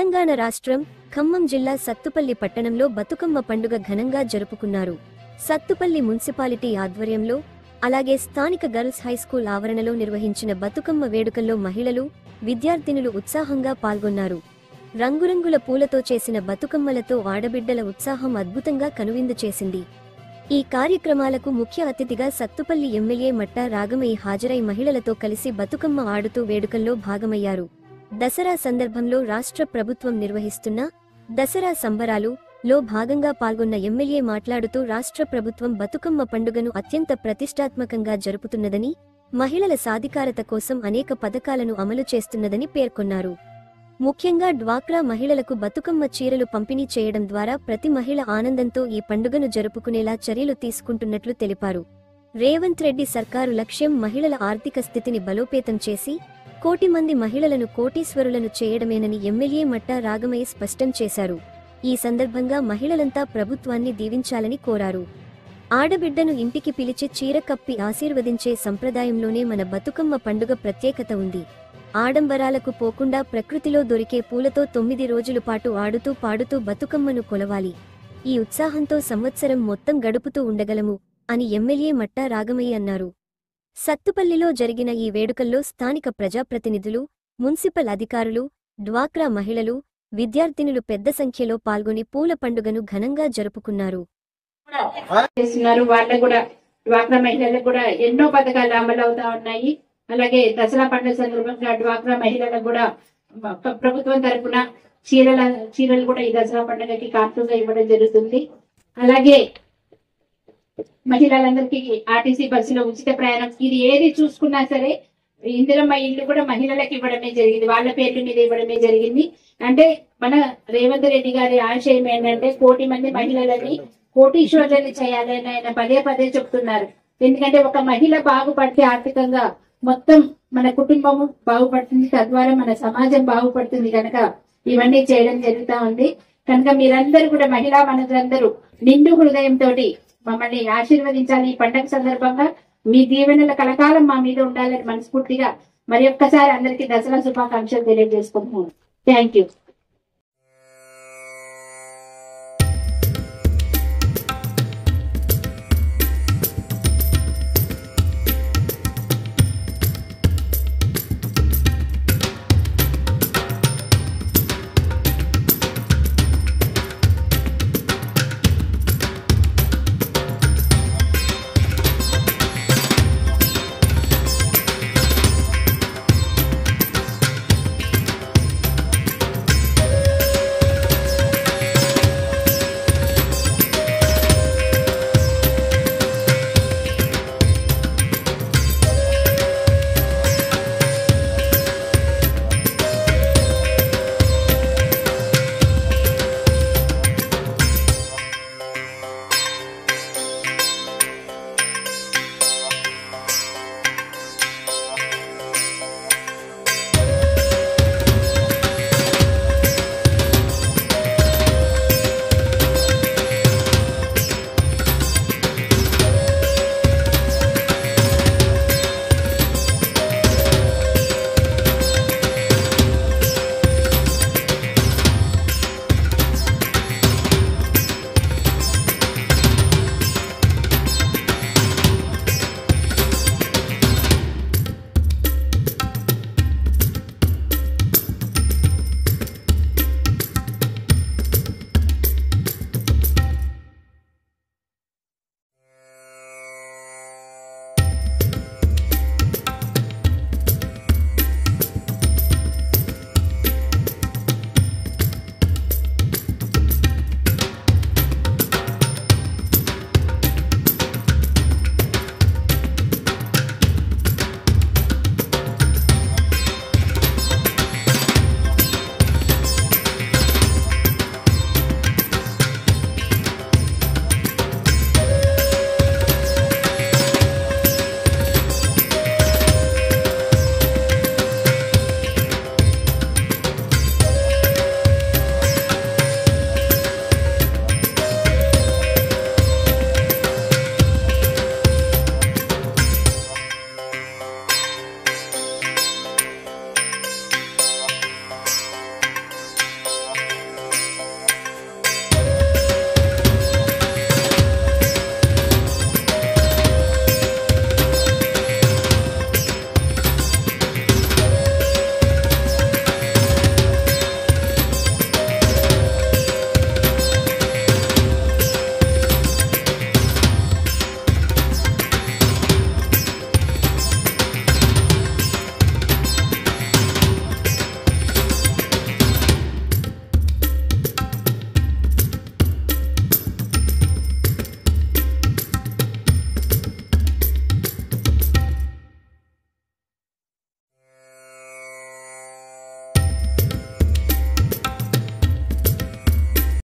తెలంగాణ రాష్ట్రం ఖమ్మం జిల్లా సత్తుపల్లి పట్టణంలో బతుకమ్మ పండుగ ఘనంగా జరుపుకున్నారు. సత్తుపల్లి మున్సిపాలిటీ ఆధ్వర్యంలో అలాగే స్థానిక గర్ల్స్ హైస్కూల్ ఆవరణలో నిర్వహించిన బతుకమ్మ వేడుకల్లో మహిళలు, విద్యార్థినులు ఉత్సాహంగా పాల్గొన్నారు. రంగురంగుల పూలతో చేసిన బతుకమ్మలతో ఆడబిడ్డల ఉత్సాహం అద్భుతంగా కనువిందు చేసింది. ఈ కార్యక్రమాలకు ముఖ్య అతిథిగా సత్తుపల్లి ఎమ్మెల్యే మట్టా రాగమయ్య హాజరై మహిళలతో కలిసి బతుకమ్మ ఆడుతూ వేడుకల్లో భాగమయ్యారు. దసరా సందర్భంలో రాష్ట్ర ప్రభుత్వం నిర్వహిస్తున్న దసరా సంబరాలు లో భాగంగా పాల్గొన్న ఎమ్మెల్యే మాట్లాడుతూ రాష్ట్ర ప్రభుత్వం బతుకమ్మ పండుగను అత్యంత ప్రతిష్టాత్మకంగా జరుపుతున్నదని, మహిళల సాధికారత కోసం అనేక పథకాలను అమలు చేస్తున్నదని పేర్కొన్నారు. ముఖ్యంగా డ్వాక్రా మహిళలకు బతుకమ్మ చీరలు పంపిణీ చేయడం ద్వారా ప్రతి మహిళ ఆనందంతో ఈ పండుగను జరుపుకునేలా చర్యలు తీసుకుంటున్నట్లు తెలిపారు. రేవంత్ రెడ్డి సర్కారు లక్ష్యం మహిళల ఆర్థిక స్థితిని బలోపేతం చేసి కోటి మంది మహిళలను కోటీశ్వరులను చేయడమేనని ఎమ్మెల్యే మట్టా రాగమయ్య స్పష్టం చేశారు. ఈ సందర్భంగా మహిళలంతా ప్రభుత్వాన్ని దీవించాలని కోరారు. ఆడబిడ్డను ఇంటికి పిలిచి చీర కప్పి ఆశీర్వదించే సంప్రదాయంలోనే మన బతుకమ్మ పండుగ ప్రత్యేకత ఉంది. ఆడంబరాలకు పోకుండా ప్రకృతిలో దొరికే పూలతో 9 రోజుల పాటు ఆడుతూ పాడుతూ బతుకమ్మను కొలవాలి. ఈ ఉత్సాహంతో సంవత్సరం మొత్తం గడుపుతూ ఉండగలము అని ఎమ్మెల్యే మట్టా రాగమయ్య అన్నారు. సత్తుపల్లిలో జరిగిన ఈ వేడుకల్లో స్థానిక ప్రజాప్రతినిధులు, మున్సిపల్ అధికారులు, డ్వాక్రా మహిళలు, విద్యార్థినులు పెద్ద సంఖ్యలో పాల్గొని పూల పండుగను ఘనంగా జరుపుకున్నారు. వాళ్ళకు కూడా డ్వాక్రా మహిళలకు కూడా ఎన్నో పథకాలు అమలు అవుతా ఉన్నాయి. అలాగే దసరా పండుగ సందర్భంగా డ్వాక్రా మహిళలకు కూడా ప్రభుత్వం తరఫున చీరలు కూడా ఈ దసరా పండుగకి కానుకగా ఇవ్వడం జరుగుతుంది. అలాగే మహిళలందరికీ ఆర్టీసీ బస్సులో ఉచిత ప్రయాణం, ఇది ఏది చూసుకున్నా సరే ఇందిరమ్మ ఇల్లు కూడా మహిళలకు ఇవ్వడమే జరిగింది, వాళ్ళ పేర్ల మీద ఇవ్వడమే జరిగింది. అంటే మన రేవంత్ రెడ్డి గారి ఆశయం ఏంటంటే కోటి మంది మహిళలని కోటీశ్వర్లని చేయాలని ఆయన పదే పదే చెప్తున్నారు. ఎందుకంటే ఒక మహిళ బాగుపడితే ఆర్థికంగా మొత్తం మన కుటుంబము బాగుపడుతుంది, తద్వారా మన సమాజం బాగుపడుతుంది. కనుక ఇవన్నీ చేయడం జరుగుతా ఉంది. కనుక మీరందరూ కూడా మహిళా మనులందరూ నిండు హృదయంతో మమ్మల్ని ఆశీర్వదించాలి. ఈ పండుగ సందర్భంగా మీ దీవెనల కలకాలం మా మీద ఉండాలని మనస్ఫూర్తిగా మరి ఒక్కసారి అందరికీ దసరా శుభాకాంక్షలు తెలియజేసుకుంటున్నాను. Thank you.